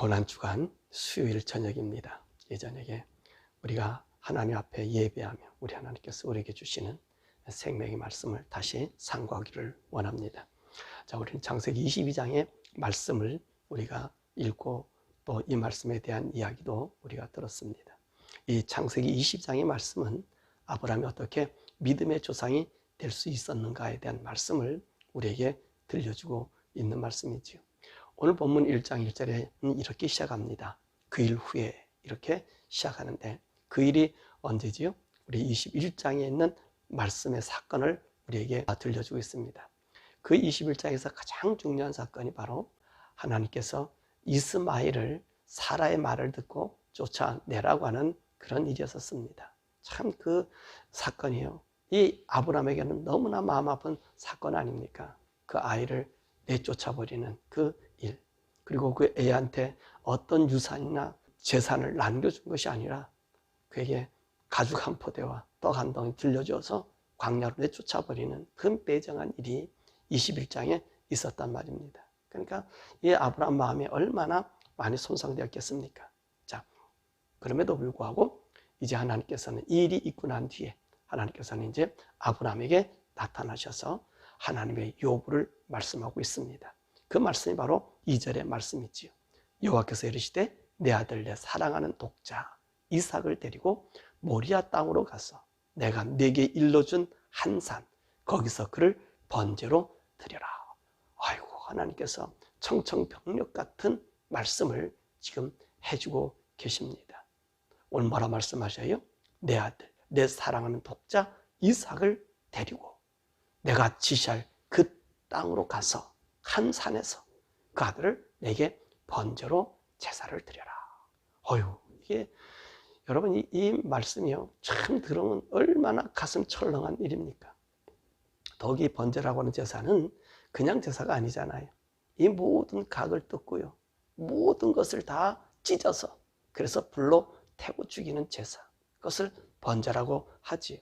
고난주간 수요일 저녁입니다. 이 저녁에 우리가 하나님 앞에 예배하며 우리 하나님께서 우리에게 주시는 생명의 말씀을 다시 상고하기를 원합니다. 자, 우리는 창세기 22장의 말씀을 우리가 읽고 또 이 말씀에 대한 이야기도 우리가 들었습니다. 이 창세기 20장의 말씀은 아브라함이 어떻게 믿음의 조상이 될 수 있었는가에 대한 말씀을 우리에게 들려주고 있는 말씀이지요. 오늘 본문 1장 1절에는 이렇게 시작합니다. 그 일 후에 이렇게 시작하는데 그 일이 언제지요? 우리 21장에 있는 말씀의 사건을 우리에게 들려주고 있습니다. 그 21장에서 가장 중요한 사건이 바로 하나님께서 이스마엘을 사라의 말을 듣고 쫓아내라고 하는 그런 일이었습니다. 참 그 사건이요, 이 아브라함에게는 너무나 마음 아픈 사건 아닙니까? 그 아이를 내쫓아버리는 그 일, 그리고 그 애한테 어떤 유산이나 재산을 남겨준 것이 아니라 그에게 가죽 한 포대와 떡 한 덩이 들려줘서 광야로 내쫓아버리는 그 매정한 일이 21장에 있었단 말입니다. 그러니까 이 아브라함 마음이 얼마나 많이 손상되었겠습니까? 자, 그럼에도 불구하고 이제 하나님께서는 이 일이 있고 난 뒤에 하나님께서는 이제 아브라함에게 나타나셔서 하나님의 요구를 말씀하고 있습니다. 그 말씀이 바로 2절의 말씀이지요. 여호와께서 이르시되 내 아들 내 사랑하는 독자 이삭을 데리고 모리아 땅으로 가서 내가 네게 일러준 한 산 거기서 그를 번제로 드려라. 아이고, 하나님께서 청청병력 같은 말씀을 지금 해주고 계십니다. 오늘 뭐라 말씀하셔요? 내 아들 내 사랑하는 독자 이삭을 데리고 내가 지시할 그 땅으로 가서 한 산에서 그 아들을 내게 번제로 제사를 드려라. 어휴, 이게 여러분 이 말씀이요, 참 들으면 얼마나 가슴 철렁한 일입니까? 더욱이 번제라고 하는 제사는 그냥 제사가 아니잖아요. 이 모든 각을 뜯고요, 모든 것을 다 찢어서 그래서 불로 태워 죽이는 제사, 그것을 번제라고 하지요.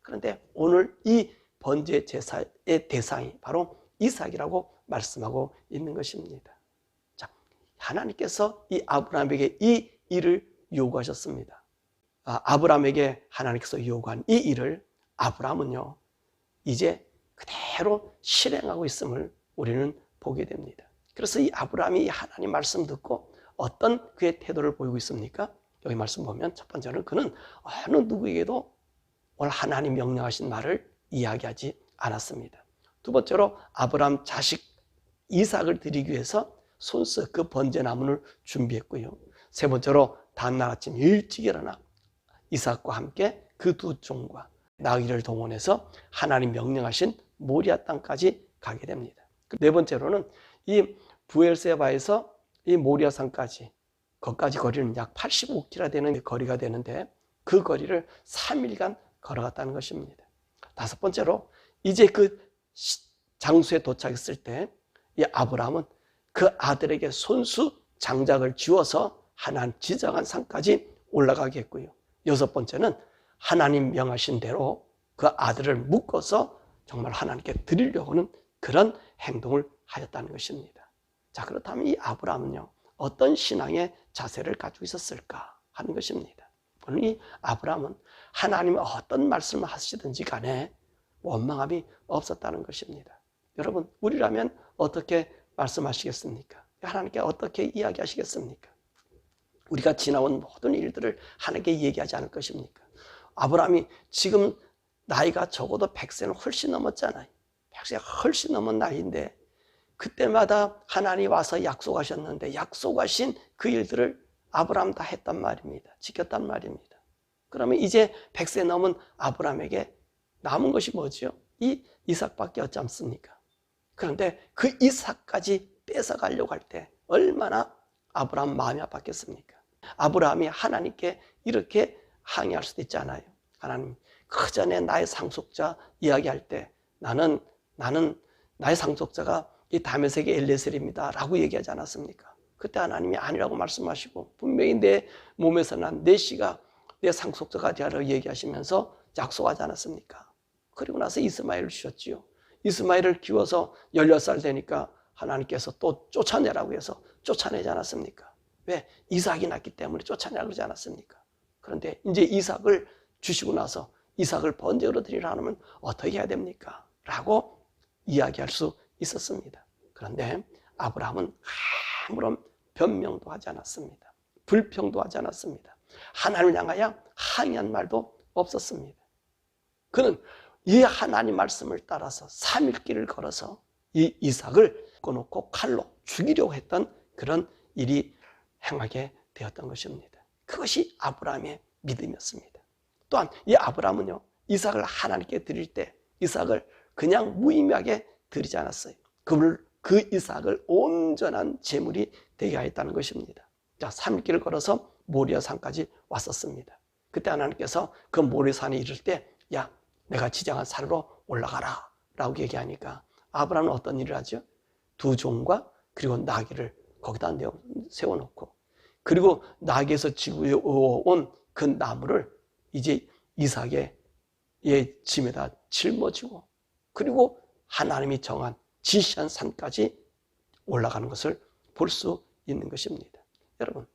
그런데 오늘 이 번제 제사의 대상이 바로 이삭이라고 말씀하고 있는 것입니다. 자, 하나님께서 이 아브라함에게 이 일을 요구하셨습니다. 아브라함에게 하나님께서 요구한 이 일을 아브라함은요, 이제 그대로 실행하고 있음을 우리는 보게 됩니다. 그래서 이 아브라함이 하나님 말씀 듣고 어떤 그의 태도를 보이고 있습니까? 여기 말씀 보면 첫 번째는 그는 어느 누구에게도 오늘 하나님 명령하신 말을 이야기하지 않았습니다. 두 번째로 아브라함 자식 이삭을 드리기 위해서 손수 그 번제나무를 준비했고요. 세 번째로 다음날 아침 일찍 일어나 이삭과 함께 그 두 종과 나귀를 동원해서 하나님 명령하신 모리아 땅까지 가게 됩니다. 네 번째로는 이 부엘세바에서 이 모리아 산까지, 거기까지 거리는 약 85km 되는 거리가 되는데 그 거리를 3일간 걸어갔다는 것입니다. 다섯 번째로 이제 그 장소에 도착했을 때 이 아브라함은 그 아들에게 손수 장작을 쥐어서 하나님 지정한 산까지 올라가게 했고요. 여섯 번째는 하나님 명하신 대로 그 아들을 묶어서 정말 하나님께 드리려고 하는 그런 행동을 하였다는 것입니다. 자, 그렇다면 이 아브라함은요, 어떤 신앙의 자세를 가지고 있었을까 하는 것입니다. 오늘 이 아브라함은 하나님이 어떤 말씀을 하시든지 간에 원망함이 없었다는 것입니다. 여러분, 우리라면 어떻게 말씀하시겠습니까? 하나님께 어떻게 이야기하시겠습니까? 우리가 지나온 모든 일들을 하나님께 얘기하지 않을 것입니까? 아브라함이 지금 나이가 적어도 100세는 훨씬 넘었잖아요. 100세가 훨씬 넘은 나이인데 그때마다 하나님이 와서 약속하셨는데 약속하신 그 일들을 아브라함 다 했단 말입니다. 지켰단 말입니다. 그러면 이제 100세 넘은 아브라함에게 남은 것이 뭐죠? 이 이삭밖에 없지 않습니까? 그런데 그 이삭까지 뺏어가려고 할 때 얼마나 아브라함 마음이 아팠겠습니까? 아브라함이 하나님께 이렇게 항의할 수도 있잖아요. 하나님, 그 전에 나의 상속자 이야기할 때 나는 나의 상속자가 이 다메섹의 엘ie셀입니다 라고 얘기하지 않았습니까? 그때 하나님이 아니라고 말씀하시고 분명히 내 몸에서 난 내 씨가 내 상속자가 되라고 얘기하시면서 약속하지 않았습니까? 그리고 나서 이스마엘을 주셨지요. 이스마엘을 키워서 16살 되니까 하나님께서 또 쫓아내라고 해서 쫓아내지 않았습니까? 왜? 이삭이 낳기 때문에 쫓아내라 그러지 않았습니까? 그런데 이제 이삭을 주시고 나서 이삭을 번제로 드리라 하면 어떻게 해야 됩니까? 라고 이야기할 수 있었습니다. 그런데 아브라함은 아무런 변명도 하지 않았습니다. 불평도 하지 않았습니다. 하나님을 향하여 항의한 말도 없었습니다. 그는 이 하나님 말씀을 따라서 3일 길을 걸어서 이 이삭을 꺼놓고 칼로 죽이려고 했던 그런 일이 행하게 되었던 것입니다. 그것이 아브라함의 믿음이었습니다. 또한 이 아브라함은요, 이삭을 하나님께 드릴 때 이삭을 그냥 무의미하게 드리지 않았어요. 그 이삭을 온전한 제물이 되게 하였다는 것입니다. 자, 3일 길을 걸어서 모리아 산까지 왔었습니다. 그때 하나님께서 그 모리아산에 이를 때, 야, 내가 지정한 산으로 올라가라 라고 얘기하니까 아브라함은 어떤 일을 하죠? 두 종과 그리고 나귀를 거기다 세워놓고, 그리고 나귀에서 지구온 그 나무를 이제 이삭의 짐에다 짊어지고, 그리고 하나님이 정한 지시한 산까지 올라가는 것을 볼 수 있는 것입니다. 여러분,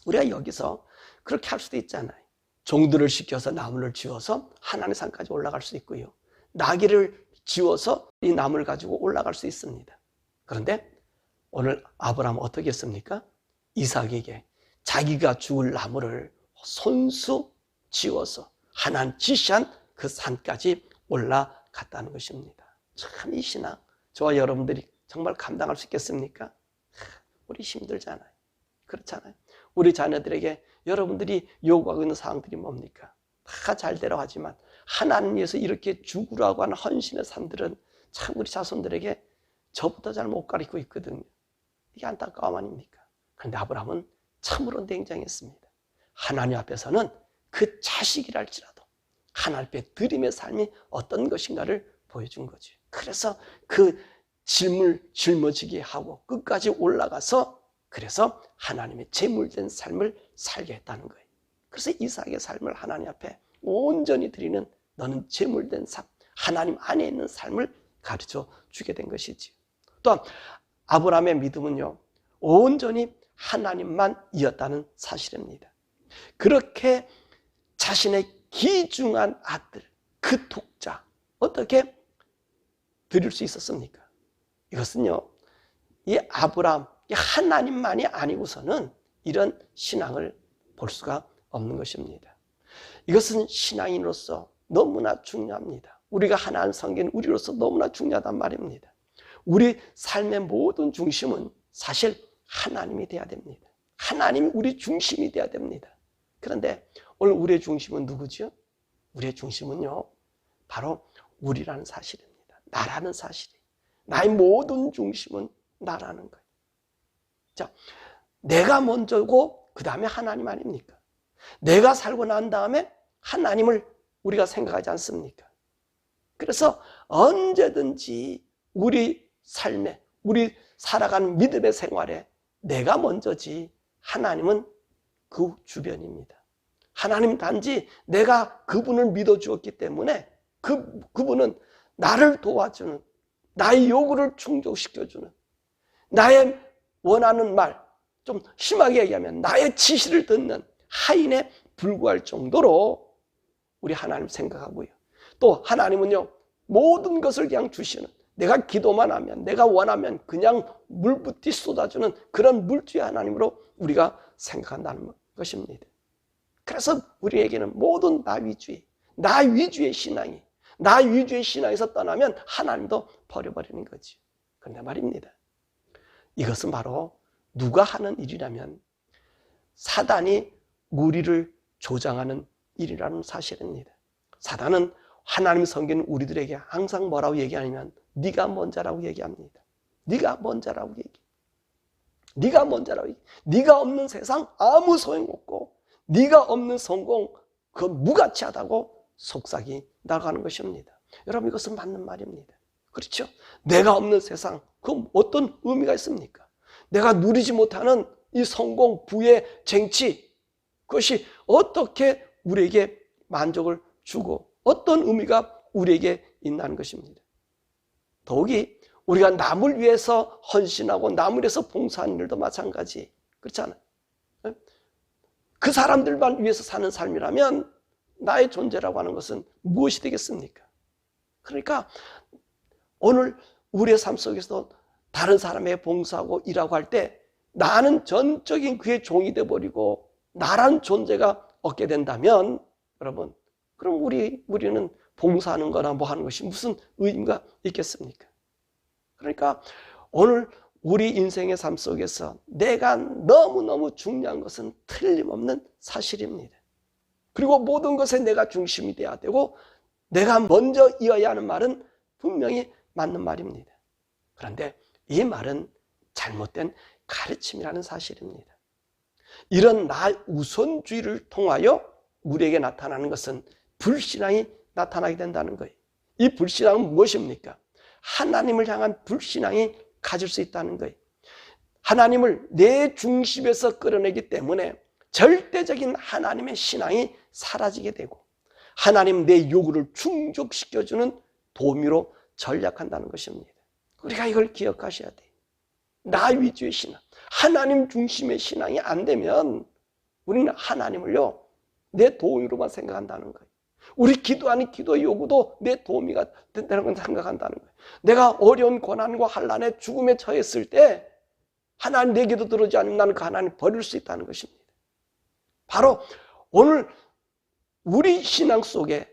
우리가 여기서 그렇게 할 수도 있잖아요. 종들을 시켜서 나무를 지어서 하나님의 산까지 올라갈 수 있고요, 나귀를 지어서 이 나무를 가지고 올라갈 수 있습니다. 그런데 오늘 아브라함은 어떻게 했습니까? 이삭에게 자기가 죽을 나무를 손수 지어서 하나님 지시한 그 산까지 올라갔다는 것입니다. 참 이 신앙, 저와 여러분들이 정말 감당할 수 있겠습니까? 우리 힘들잖아요. 그렇잖아요. 우리 자녀들에게 여러분들이 요구하고 있는 사항들이 뭡니까? 다 잘되라고 하지만 하나님 위해서 이렇게 죽으라고 하는 헌신의 삶들은 참 우리 자손들에게 저부터 잘 못 가르치고 있거든요. 이게 안타까움 아닙니까? 그런데 아브라함은 참으로 냉정했습니다. 하나님 앞에서는 그 자식이랄지라도 하나님 앞에 드림의 삶이 어떤 것인가를 보여준 거죠. 그래서 그 짐을 짊어지게 하고 끝까지 올라가서 그래서 하나님의 제물된 삶을 살게 했다는 거예요. 그래서 이삭의 삶을 하나님 앞에 온전히 드리는, 너는 제물된 삶, 하나님 안에 있는 삶을 가르쳐 주게 된 것이지. 또한 아브라함의 믿음은요, 온전히 하나님만 이었다는 사실입니다. 그렇게 자신의 귀중한 아들, 그 독자, 어떻게 드릴 수 있었습니까? 이것은요, 이 아브라함, 이 하나님만이 아니고서는 이런 신앙을 볼 수가 없는 것입니다. 이것은 신앙인으로서 너무나 중요합니다. 우리가 하나님 섬기는 우리로서 너무나 중요하단 말입니다. 우리 삶의 모든 중심은 사실 하나님이 돼야 됩니다. 하나님이 우리 중심이 돼야 됩니다. 그런데 오늘 우리의 중심은 누구죠? 우리의 중심은요, 바로 우리라는 사실입니다. 나라는 사실이에요. 나의 모든 중심은 나라는 거예요. 자, 내가 먼저고 그 다음에 하나님 아닙니까? 내가 살고 난 다음에 하나님을 우리가 생각하지 않습니까? 그래서 언제든지 우리 삶에, 우리 살아가는 믿음의 생활에 내가 먼저지 하나님은 그 주변입니다. 하나님 단지 내가 그분을 믿어주었기 때문에 그분은 나를 도와주는, 나의 요구를 충족시켜주는, 나의 원하는 말, 좀 심하게 얘기하면 나의 지시를 듣는 하인에 불과할 정도로 우리 하나님 생각하고요. 또 하나님은요, 모든 것을 그냥 주시는, 내가 기도만 하면, 내가 원하면 그냥 물붓기 쏟아주는 그런 물주의 하나님으로 우리가 생각한다는 것입니다. 그래서 우리에게는 모든 나 위주의 신앙이, 나 위주의 신앙에서 떠나면 하나님도 버려버리는 거지. 그런데 말입니다, 이것은 바로 누가 하는 일이라면 사단이 우리를 조장하는 일이라는 사실입니다. 사단은 하나님 섬기는 우리들에게 항상 뭐라고 얘기하냐면 네가 먼저라고 얘기합니다. 네가 먼저라고 얘기해. 네가 먼저라고 얘기해. 네가 없는 세상 아무 소용없고 네가 없는 성공 그 무가치하다고 속삭이 나가는 것입니다. 여러분, 이것은 맞는 말입니다. 그렇죠? 내가 없는 세상, 그 어떤 의미가 있습니까? 내가 누리지 못하는 이 성공, 부의 쟁취, 그것이 어떻게 우리에게 만족을 주고 어떤 의미가 우리에게 있다는 것입니다. 더욱이 우리가 남을 위해서 헌신하고 남을 위해서 봉사하는 일도 마찬가지. 그렇잖아요. 그 사람들만 위해서 사는 삶이라면 나의 존재라고 하는 것은 무엇이 되겠습니까? 그러니까 오늘 우리의 삶 속에서 다른 사람에게 봉사하고 일하고 할 때 나는 전적인 그의 종이 되어버리고 나란 존재가 없게 된다면 여러분, 그럼 우리는 봉사하는 거나 뭐 하는 것이 무슨 의미가 있겠습니까? 그러니까 오늘 우리 인생의 삶 속에서 내가 너무너무 중요한 것은 틀림없는 사실입니다. 그리고 모든 것에 내가 중심이 돼야 되고 내가 먼저 이어야 하는 말은 분명히 맞는 말입니다. 그런데 이 말은 잘못된 가르침이라는 사실입니다. 이런 나 우선주의를 통하여 우리에게 나타나는 것은 불신앙이 나타나게 된다는 거예요. 이 불신앙은 무엇입니까? 하나님을 향한 불신앙이 가질 수 있다는 거예요. 하나님을 내 중심에서 끌어내기 때문에 절대적인 하나님의 신앙이 사라지게 되고 하나님 내 요구를 충족시켜주는 도미로 전락한다는 것입니다. 우리가 이걸 기억하셔야 돼요. 나 위주의 신앙, 하나님 중심의 신앙이 안 되면 우리는 하나님을요 내 도우미로만 생각한다는 거예요. 우리 기도하는 기도 요구도 내 도우미가 된다는 걸 생각한다는 거예요. 내가 어려운 고난과 환난에 죽음에 처했을 때 하나님 내 기도 들어주지 않으면 나는 그 하나님 버릴 수 있다는 것입니다. 바로 오늘 우리 신앙 속에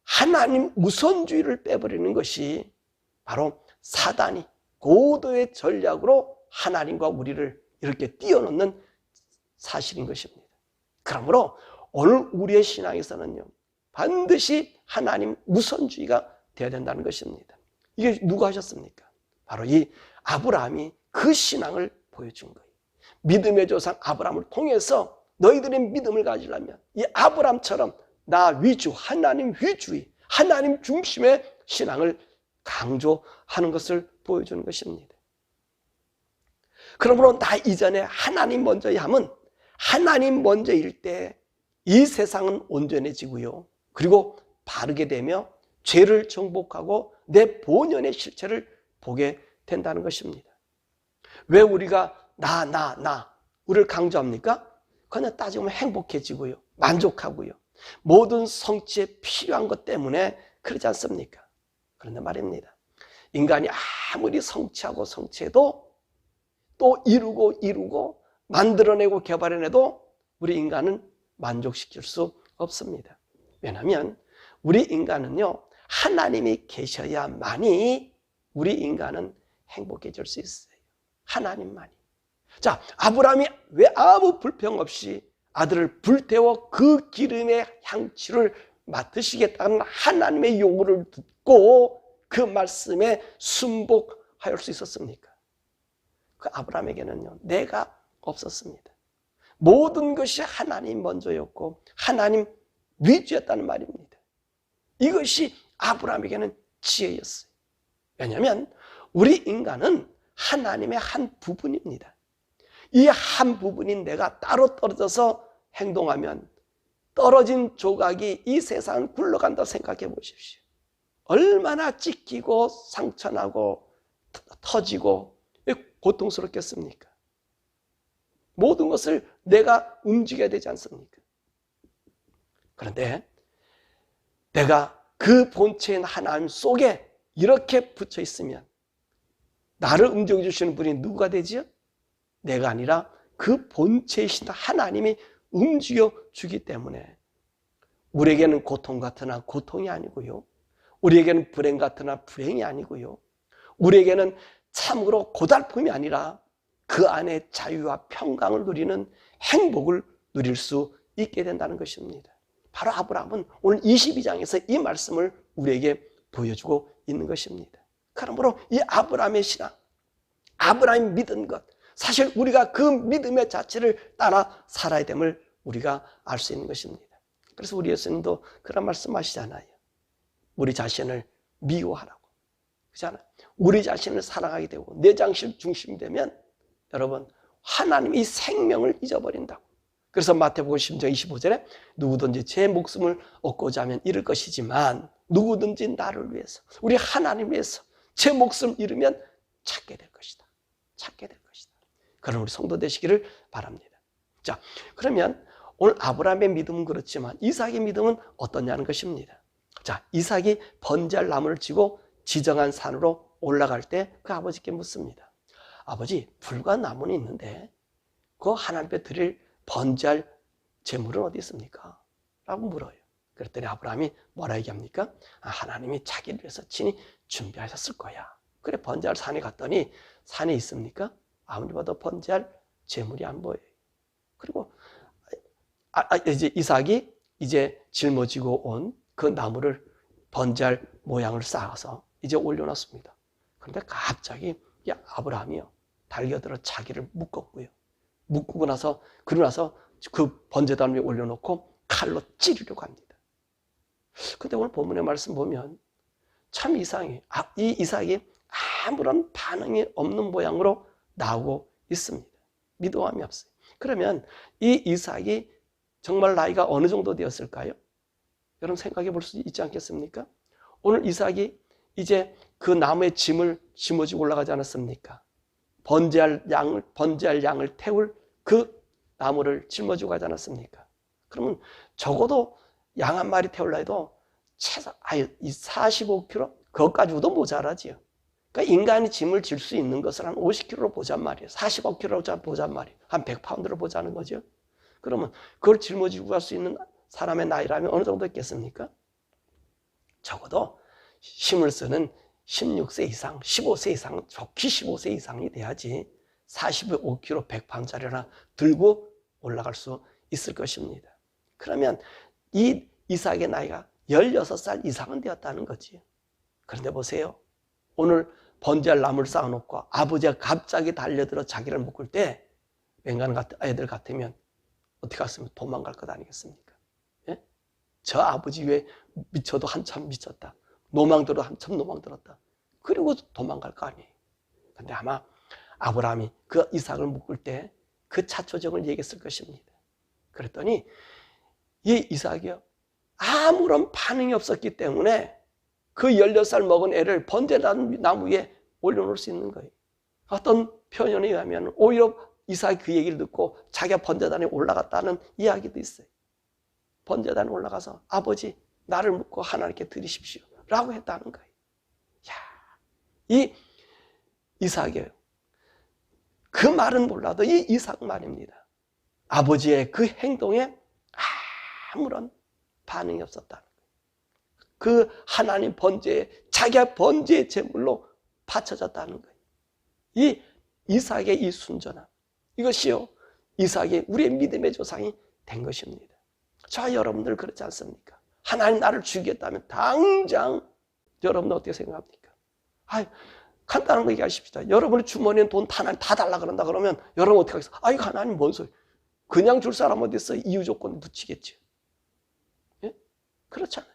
하나님 우선주의를 빼버리는 것이 바로 사단이 고도의 전략으로 하나님과 우리를 이렇게 띄워놓는 사실인 것입니다. 그러므로 오늘 우리의 신앙에서는요 반드시 하나님 우선주의가 되어야 된다는 것입니다. 이게 누가 하셨습니까? 바로 이 아브라함이 그 신앙을 보여준 거예요. 믿음의 조상 아브라함을 통해서 너희들의 믿음을 가지려면 이 아브라함처럼 나 위주, 하나님 위주의, 하나님 중심의 신앙을 강조하는 것을 보여주는 것입니다. 그러므로 나 이전에 하나님 먼저야 함은 하나님 먼저일 때 이 세상은 온전해지고요. 그리고 바르게 되며 죄를 정복하고 내 본연의 실체를 보게 된다는 것입니다. 왜 우리가 우리를 강조합니까? 그냥 따지면 행복해지고요. 만족하고요. 모든 성취에 필요한 것 때문에 그러지 않습니까? 그런데 말입니다. 인간이 아무리 성취해도 또 이루고 만들어내고 개발해내도 우리 인간은 만족시킬 수 없습니다. 왜냐하면 우리 인간은요 하나님이 계셔야만이 우리 인간은 행복해질 수 있어요. 하나님만이. 자, 아브라함이 왜 아무 불평 없이 아들을 불태워 그 기름의 향취를 맡으시겠다는 하나님의 요구를 듣고 그 말씀에 순복할 수 있었습니까? 그 아브라함에게는요 내가 없었습니다. 모든 것이 하나님 먼저였고 하나님 위주였다는 말입니다. 이것이 아브라함에게는 지혜였어요. 왜냐하면 우리 인간은 하나님의 한 부분입니다. 이 한 부분인 내가 따로 떨어져서 행동하면 떨어진 조각이 이 세상을 굴러간다고 생각해 보십시오. 얼마나 찢기고 상처나고 터지고 고통스럽겠습니까? 모든 것을 내가 움직여야 되지 않습니까? 그런데 내가 그 본체인 하나님 속에 이렇게 붙여 있으면 나를 움직여 주시는 분이 누가 되지요? 내가 아니라 그 본체이신 하나님이 움직여 주기 때문에 우리에게는 고통 같으나 고통이 아니고요. 우리에게는 불행 같으나 불행이 아니고요. 우리에게는 참으로 고달픔이 아니라 그 안에 자유와 평강을 누리는 행복을 누릴 수 있게 된다는 것입니다. 바로 아브라함은 오늘 22장에서 이 말씀을 우리에게 보여주고 있는 것입니다. 그러므로 이 아브라함의 신앙, 아브라함이 믿은 것, 사실 우리가 그 믿음의 자체를 따라 살아야 됨을 우리가 알 수 있는 것입니다. 그래서 우리 예수님도 그런 말씀하시잖아요. 우리 자신을 미워하라고. 그렇잖아요. 우리 자신을 사랑하게 되고 내 자신 중심이 되면 여러분 하나님이 생명을 잊어버린다고. 그래서 마태복음 10장 25절에 누구든지 제 목숨을 얻고자 하면 잃을 것이지만 누구든지 나를 위해서 우리 하나님 위해서 제 목숨을 잃으면 찾게 될 것이다. 찾게 될 것이다. 그런 우리 성도 되시기를 바랍니다. 자, 그러면 오늘 아브라함의 믿음은 그렇지만 이삭의 믿음은 어떠냐는 것입니다. 자, 이삭이 번제할 나무를 지고 지정한 산으로 올라갈 때 그 아버지께 묻습니다. 아버지, 불과 나무는 있는데 그 하나님께 드릴 번제할 제물은 어디 있습니까? 라고 물어요. 그랬더니 아브라함이 뭐라 얘기합니까? 하나님이 자기를 위해서 친히 준비하셨을 거야. 그래, 번제할 산에 갔더니 산에 있습니까? 아무리 봐도 번제할 제물이 안 보여요. 그리고 이제 이삭이 이제 짊어지고 온 그 나무를 번제할 모양을 쌓아서 이제 올려놨습니다. 그런데 갑자기 아브라함이요, 달려들어 자기를 묶었고요. 묶고 나서 그러고 나서 그 번제단 위에 올려놓고 칼로 찌르려고 합니다. 근데 오늘 본문의 말씀 보면 참 이상해요. 이 이삭이 아무런 반응이 없는 모양으로 나오고 있습니다. 믿음함이 없어요. 그러면 이 이삭이 정말 나이가 어느 정도 되었을까요? 여러분 생각해 볼 수 있지 않겠습니까? 오늘 이삭이 이제 그 나무의 짐을 짊어지고 올라가지 않았습니까? 번제할 양을 태울 그 나무를 짊어지고 가지 않았습니까? 그러면 적어도 양 한 마리 태우려 해도 최소 45kg? 그것까지도 모자라지요. 그러니까 인간이 짐을 질 수 있는 것을 한 50kg로 보잔 말이에요. 45kg로 보잔 말이에요. 한 100파운드로 보자는 거죠. 그러면 그걸 짊어지고 갈 수 있는 사람의 나이라면 어느 정도 있겠습니까? 적어도 힘을 쓰는 16세 이상, 15세 이상, 좋기 15세 이상이 돼야지 45kg 100파운드짜리나 들고 올라갈 수 있을 것입니다. 그러면 이 이삭의 나이가 16살 이상은 되었다는 거지. 그런데 보세요. 오늘 번제할 나무를 쌓아놓고 아버지가 갑자기 달려들어 자기를 묶을 때 맹간 애들 같으면 어떻게 했으면 도망갈 것 아니겠습니까? 예? 저 아버지 위에 미쳐도 한참 미쳤다. 노망들어 한참 노망들었다. 그리고 도망갈 거 아니에요. 근데 아마 아브라함이 그 이삭을 묶을 때 그 차초정을 얘기했을 것입니다. 그랬더니 이 이삭이요, 아무런 반응이 없었기 때문에 그 16살 먹은 애를 번제나무 위에 올려놓을 수 있는 거예요. 어떤 표현에 의하면 오히려 이삭이 그 얘기를 듣고 자기가 번제단에 올라갔다는 이야기도 있어요. 번제단에 올라가서 아버지 나를 묶고 하나님께 드리십시오 라고 했다는 거예요. 야, 이 이삭이에요. 그 말은 몰라도 이 이삭 말입니다. 아버지의 그 행동에 아무런 반응이 없었다는 거예요. 그 하나님 번제에 자기가 번제의 제물로 바쳐졌다는 거예요. 이 이삭의 이 순전함, 이것이요 이삭이 우리의 믿음의 조상이 된 것입니다. 저와 여러분들 그렇지 않습니까? 하나님 나를 죽이겠다면 당장 여러분 어떻게 생각합니까? 간단한 거 얘기하십시다. 여러분의 주머니에 돈 다 달라 그런다 그러면 여러분 어떻게 하겠어요? 이거 하나님 뭔 소리? 그냥 줄 사람 어디 있어? 이유 조건 붙이겠지. 예? 그렇잖아요.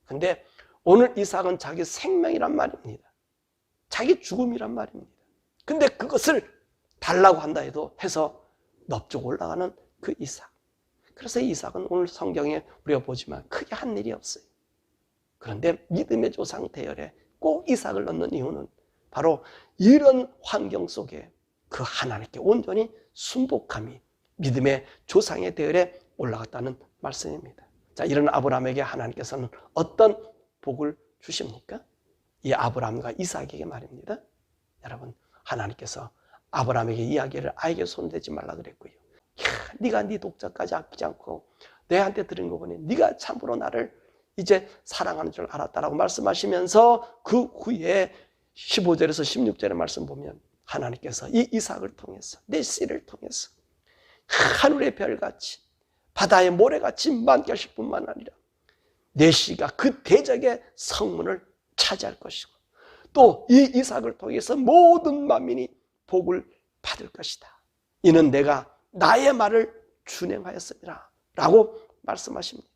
근데 오늘 이삭은 자기 생명이란 말입니다. 자기 죽음이란 말입니다. 근데 그것을 달라고 한다 해서 넙죽 올라가는 그 이삭. 그래서 이삭은 오늘 성경에 우리가 보지만 크게 한 일이 없어요. 그런데 믿음의 조상 대열에 꼭 이삭을 넣는 이유는 바로 이런 환경 속에 그 하나님께 온전히 순복함이 믿음의 조상의 대열에 올라갔다는 말씀입니다. 자, 이런 아브라함에게 하나님께서는 어떤 복을 주십니까? 이 아브라함과 이삭에게 말입니다. 여러분, 하나님께서 아브라함에게 이야기를 아이에게 손대지 말라 그랬고요. 네가 네 독자까지 아끼지 않고 내한테 들은 거 보니 네가 참으로 나를 이제 사랑하는 줄 알았다라고 말씀하시면서 그 후에 15절에서 16절의 말씀 보면 하나님께서 이 이삭을 통해서 내 씨를 통해서 하늘의 별같이 바다의 모래같이 많게 하실 뿐만 아니라 내 씨가 그 대적의 성문을 차지할 것이고 또 이 이삭을 통해서 모든 만민이 복을 받을 것이다. 이는 내가 나의 말을 준행하였습니다 라고 말씀하십니다.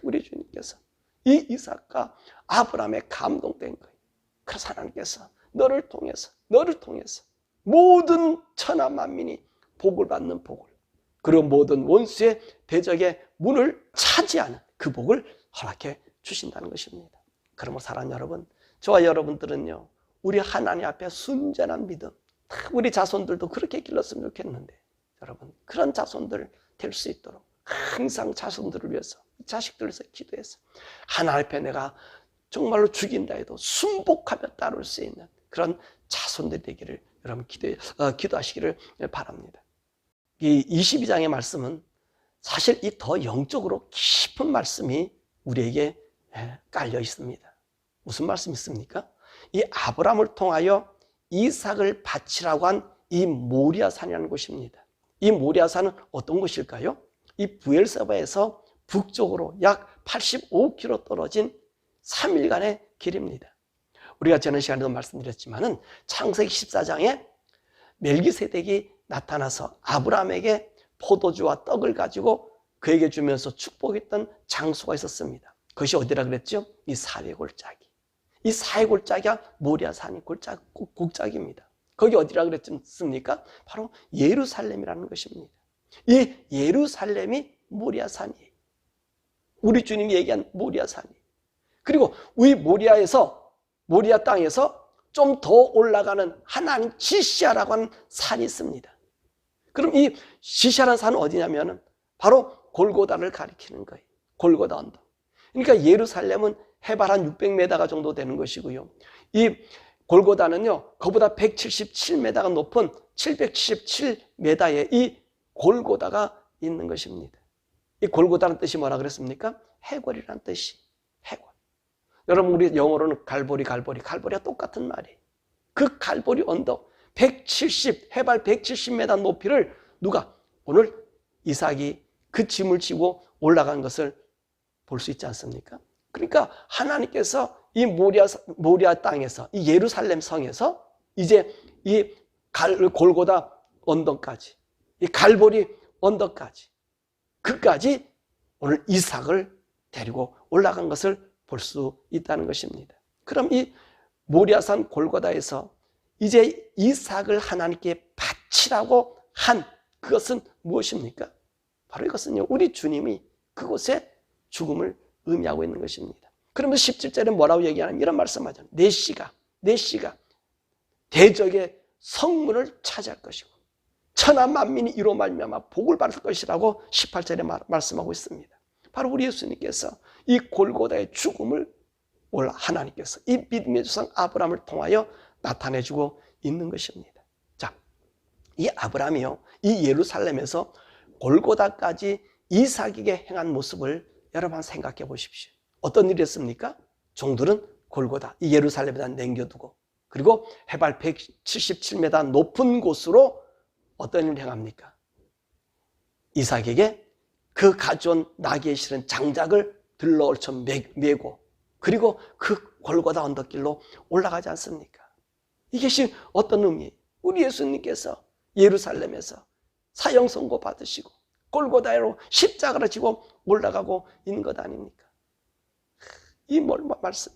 우리 주님께서 이 이삭과 아브라함에 감동된 거예요. 그래서 하나님께서 너를 통해서 모든 천하 만민이 복을 받는 복을, 그리고 모든 원수의 대적의 문을 차지하는 그 복을 허락해 주신다는 것입니다. 그러므로 사랑하는 여러분, 저와 여러분들은요 우리 하나님 앞에 순전한 믿음, 우리 자손들도 그렇게 길렀으면 좋겠는데 여러분, 그런 자손들 될 수 있도록 항상 자손들을 위해서, 자식들을 위해서 기도해서 하나님 앞에 내가 정말로 죽인다 해도 순복하며 따를 수 있는 그런 자손들이 되기를 여러분 기도하시기를 바랍니다. 이 22장의 말씀은 사실 이 더 영적으로 깊은 말씀이 우리에게 깔려 있습니다. 무슨 말씀이 있습니까? 이 아브라함을 통하여 이삭을 바치라고 한 이 모리아산이라는 곳입니다. 이 모리아산은 어떤 곳일까요? 이 브엘세바에서 북쪽으로 약 85km 떨어진 3일간의 길입니다. 우리가 지난 시간에도 말씀드렸지만은 창세기 14장에 멜기세덱이 나타나서 아브라함에게 포도주와 떡을 가지고 그에게 주면서 축복했던 장소가 있었습니다. 그것이 어디라 그랬죠? 이 사회 골짜기. 이 사회 골짜기가 모리아산이 골짜기입니다. 거기 어디라 그랬습니까? 바로 예루살렘이라는 것입니다. 이 예루살렘이 모리아산이에요. 우리 주님이 얘기한 모리아산이에요. 그리고 이 모리아 땅에서 좀 더 올라가는 하나님 지시아라고 하는 산이 있습니다. 그럼 이 지시아라는 산은 어디냐면은 바로 골고다를 가리키는 거예요. 골고다 언덕. 그러니까 예루살렘은 해발 한 600m 정도 되는 것이고요. 이 골고다는요, 그보다 177m가 높은 777m의 이 골고다가 있는 것입니다. 이 골고다는 뜻이 뭐라 그랬습니까? 해골이라는 뜻이. 해골. 여러분, 우리 영어로는 갈보리가 똑같은 말이에요. 그 갈보리 언덕, 해발 170m 높이를 누가 오늘 이삭이 그 짐을 지고 올라간 것을 볼 수 있지 않습니까? 그러니까 하나님께서 이 모리아 땅에서, 이 예루살렘 성에서 이제 이 골고다 언덕까지, 이 갈보리 언덕까지, 그까지 오늘 이삭을 데리고 올라간 것을 볼 수 있다는 것입니다. 그럼 이 모리아산 골고다에서 이제 이삭을 하나님께 바치라고 한 그것은 무엇입니까? 바로 이것은요, 우리 주님이 그곳에 죽음을 의미하고 있는 것입니다. 그러면서 17절에 뭐라고 얘기하는 이런 말씀하잖아요. 내 씨가 대적의 성문을 차지할 것이고 천하 만민이 이로 말미암아 복을 받을 것이라고 18절에 말씀하고 있습니다. 바로 우리 예수님께서 이 골고다의 죽음을 하나님께서 이 믿음의 조상 아브라함을 통하여 나타내주고 있는 것입니다. 자, 이 아브라함이요, 이 예루살렘에서 골고다까지 이삭에게 행한 모습을 여러분 생각해 보십시오. 어떤 일이었습니까? 종들은 골고다, 이 예루살렘에다 남겨두고, 그리고 해발 177m 높은 곳으로 어떤 일을 행합니까? 이삭에게 그 가져온 나귀에 실은 장작을 들러 얽혀 메고, 그리고 그 골고다 언덕길로 올라가지 않습니까? 이것이 어떤 의미예요? 우리 예수님께서 예루살렘에서 사형 선고 받으시고 골고다로 십자가를 지고 올라가고 있는 것 아닙니까? 이 말씀.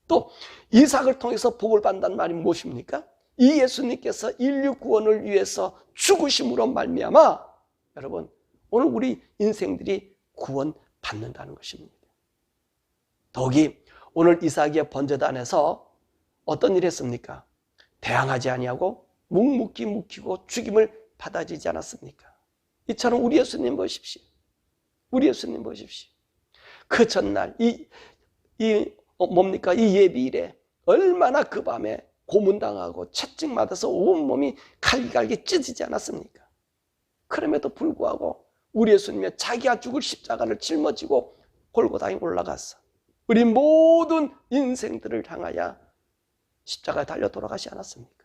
또 이삭을 통해서 복을 받는다는 말이 무엇입니까? 이 예수님께서 인류 구원을 위해서 죽으심으로 말미암아 여러분 오늘 우리 인생들이 구원받는다는 것입니다. 더욱이 오늘 이삭의 번제단에서 어떤 일을 했습니까? 대항하지 아니하고 묵묵히 묵히고 죽임을 받아지지 않았습니까? 이처럼 우리 예수님 보십시오. 우리 예수님 보십시오. 그 전날 이 예비일에 얼마나 그 밤에 고문당하고 채찍맞아서 온몸이 갈기갈기 찢어지지 않았습니까? 그럼에도 불구하고 우리 예수님의 자기가 죽을 십자가를 짊어지고 골고다에 올라갔어. 우리 모든 인생들을 향하여 십자가에 달려 돌아가지 않았습니까?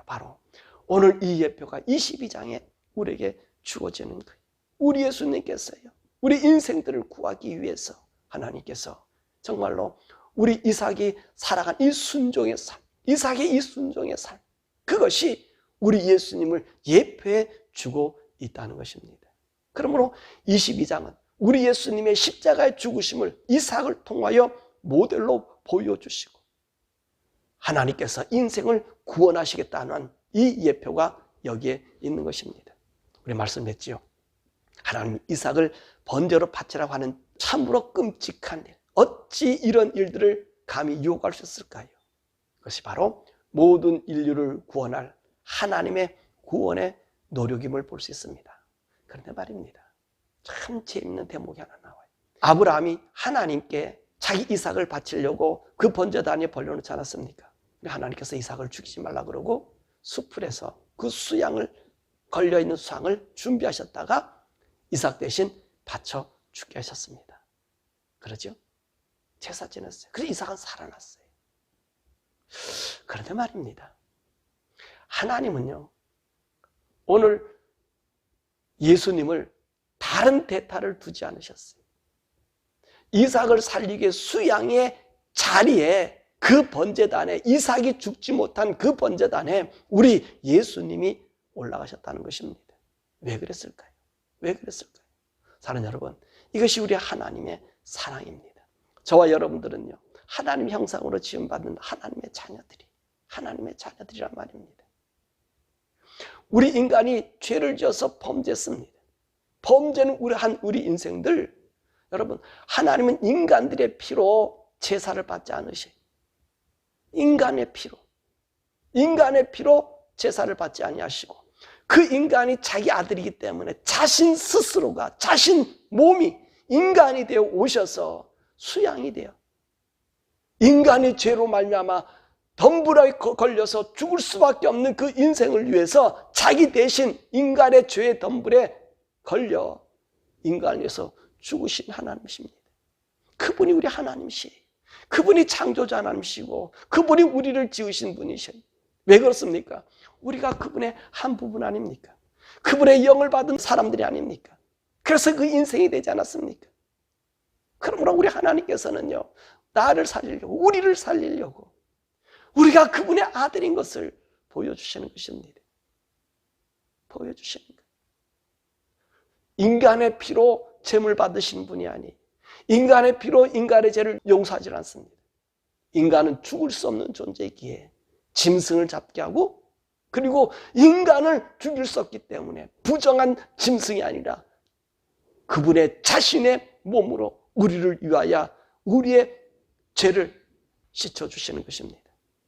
바로 오늘 이 예표가 22장에 우리에게 주어지는 거예요. 우리 예수님께서요, 우리 인생들을 구하기 위해서 하나님께서 정말로 우리 이삭이 살아간 이 순종의 삶, 이삭의 이 순종의 삶, 그것이 우리 예수님을 예표해 주고 있다는 것입니다. 그러므로 22장은 우리 예수님의 십자가의 죽으심을 이삭을 통하여 모델로 보여주시고 하나님께서 인생을 구원하시겠다는 이 예표가 여기에 있는 것입니다. 우리 말씀했지요. 하나님 이삭을 번제로 바치라고 하는 참으로 끔찍한 일, 어찌 이런 일들을 감히 유혹하셨을까요? 그것이 바로 모든 인류를 구원할 하나님의 구원의 노력임을 볼 수 있습니다. 그런데 말입니다, 참 재밌는 대목이 하나 나와요. 아브라함이 하나님께 자기 이삭을 바치려고 그 번제단에 벌려놓지 않았습니까? 하나님께서 이삭을 죽이지 말라 그러고 수풀에서 그 수양을 걸려있는 수양을 준비하셨다가 이삭 대신 바쳐 죽게 하셨습니다. 그러죠? 제사 지냈어요. 그래서 이삭은 살아났어요. 그런데 말입니다, 하나님은요, 오늘 예수님을 다른 대타를 두지 않으셨어요. 이삭을 살리기 위해 수양의 자리에, 그 번제단에, 이삭이 죽지 못한 그 번제단에 우리 예수님이 올라가셨다는 것입니다. 왜 그랬을까요? 왜 그랬을까요? 사랑하는 여러분, 이것이 우리 하나님의 사랑입니다. 저와 여러분들은요, 하나님 형상으로 지음받은 하나님의 자녀들이란 말입니다. 우리 인간이 죄를 지어서 범죄했습니다. 범죄는 우리 인생들, 여러분, 하나님은 인간들의 피로 제사를 받지 않으셔요. 인간의 피로 제사를 받지 아니하시고, 그 인간이 자기 아들이기 때문에 자신 스스로가, 자신 몸이 인간이 되어 오셔서 수양이 돼요. 인간이 죄로 말미암아 덤불에 걸려서 죽을 수밖에 없는 그 인생을 위해서 자기 대신 인간의 죄의 덤불에 걸려 인간을 위해서 죽으신 하나님이십니다. 그분이 우리 하나님이시에요. 그분이 창조자 하나님이시고 그분이 우리를 지으신 분이셔요. 왜 그렇습니까? 우리가 그분의 한 부분 아닙니까? 그분의 영을 받은 사람들이 아닙니까? 그래서 그 인생이 되지 않았습니까? 그러므로 우리 하나님께서는요, 나를 살리려고, 우리를 살리려고 우리가 그분의 아들인 것을 보여주시는 것입니다. 보여주시는 것. 인간의 피로 죄를 받으신 분이 아니, 인간의 피로 인간의 죄를 용서하지 않습니다. 인간은 죽을 수 없는 존재이기에 짐승을 잡게 하고, 그리고 인간을 죽일 수 없기 때문에 부정한 짐승이 아니라 그분의 자신의 몸으로 우리를 위하여 우리의 죄를 씻어주시는 것입니다.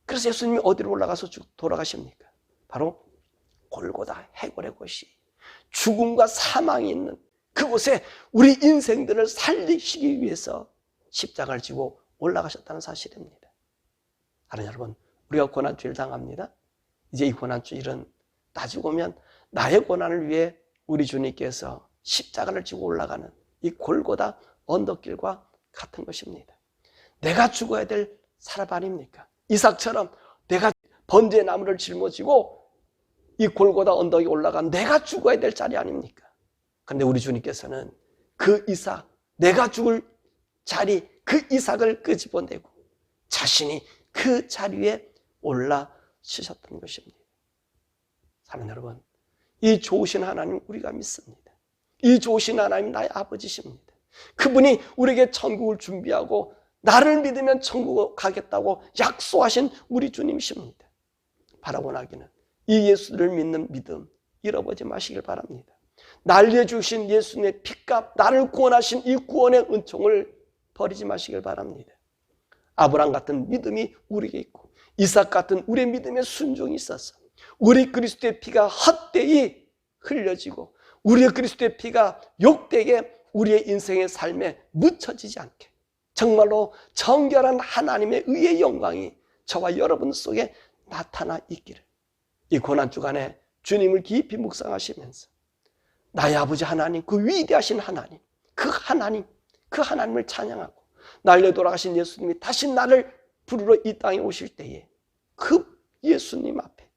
그래서 예수님이 어디로 올라가서 돌아가십니까? 바로 골고다, 해골의 곳이, 죽음과 사망이 있는 그곳에 우리 인생들을 살리시기 위해서 십자가를 지고 올라가셨다는 사실입니다. 사랑하는 여러분, 우리가 고난주의를 당합니다. 이제 이 고난주일은 따지고 보면 나의 고난을 위해 우리 주님께서 십자가를 지고 올라가는 이 골고다 언덕길과 같은 것입니다. 내가 죽어야 될 사람 아닙니까? 이삭처럼 내가 번제의 나무를 짊어지고 이 골고다 언덕에 올라간 내가 죽어야 될 자리 아닙니까? 그런데 우리 주님께서는 그 이삭, 내가 죽을 자리, 그 이삭을 끄집어내고 자신이 그 자리에 올라서셨던 것입니다. 사랑하는 여러분, 이 좋으신 하나님 우리가 믿습니다. 이 좋으신 하나님 나의 아버지십니다. 그분이 우리에게 천국을 준비하고 나를 믿으면 천국 가겠다고 약속하신 우리 주님이십니다. 바라고 나기는 이 예수를 믿는 믿음 잃어버리지 마시길 바랍니다. 날 위해 주신 예수님의 피값, 나를 구원하신 이 구원의 은총을 버리지 마시길 바랍니다. 아브라함 같은 믿음이 우리에게 있고 이삭 같은 우리의 믿음의 순종이 있어서 우리 그리스도의 피가 헛되이 흘려지고 우리의 그리스도의 피가 욕되게 우리의 인생의 삶에 묻혀지지 않게 정말로 정결한 하나님의 의의 영광이 저와 여러분 속에 나타나 있기를, 이 고난주간에 주님을 깊이 묵상하시면서 나의 아버지 하나님, 그 위대하신 하나님, 그 하나님을 찬양하고 날려 돌아가신 예수님이 다시 나를 부르러 이 땅에 오실 때에 그 예수님 앞에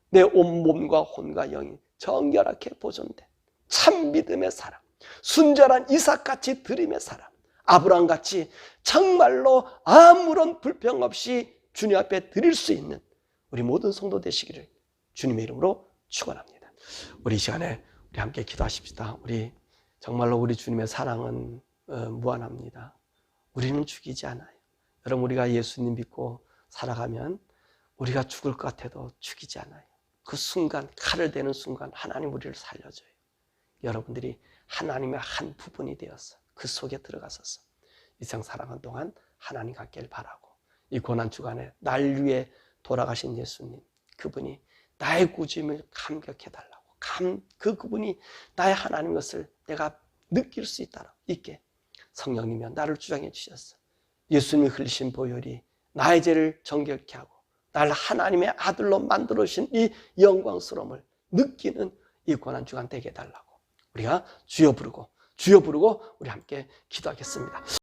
내 온몸과 혼과 영이 정결하게 보존된 참 믿음의 사람, 순전한 이삭같이 드림의 사람, 아브라함같이 정말로 아무런 불평 없이 주님 앞에 드릴 수 있는 우리 모든 성도 되시기를 주님의 이름으로 축원합니다. 우리 이 시간에 우리 함께 기도하십시다. 우리 정말로 우리 주님의 사랑은 무한합니다. 우리는 죽이지 않아요. 여러분, 우리가 예수님 믿고 살아가면 우리가 죽을 것 같아도 죽이지 않아요. 그 순간, 칼을 대는 순간 하나님 우리를 살려줘요. 여러분들이 하나님의 한 부분이 되어서 그 속에 들어가서서 이생 살아가는 동안 하나님 같길 바라고, 이 고난주간에 날 위해 돌아가신 예수님, 그분이 나의 구주임을 감격해달라고, 그분이 나의 하나님 것을 내가 느낄 수 있게 성령님이 나를 주장해 주셨어. 예수님이 흘리신 보혈이 나의 죄를 정결케 하고 나를 하나님의 아들로 만들어 주신 이 영광스러움을 느끼는 이 고난주간 되게 해달라고 우리가 주여 부르고 우리 함께 기도하겠습니다.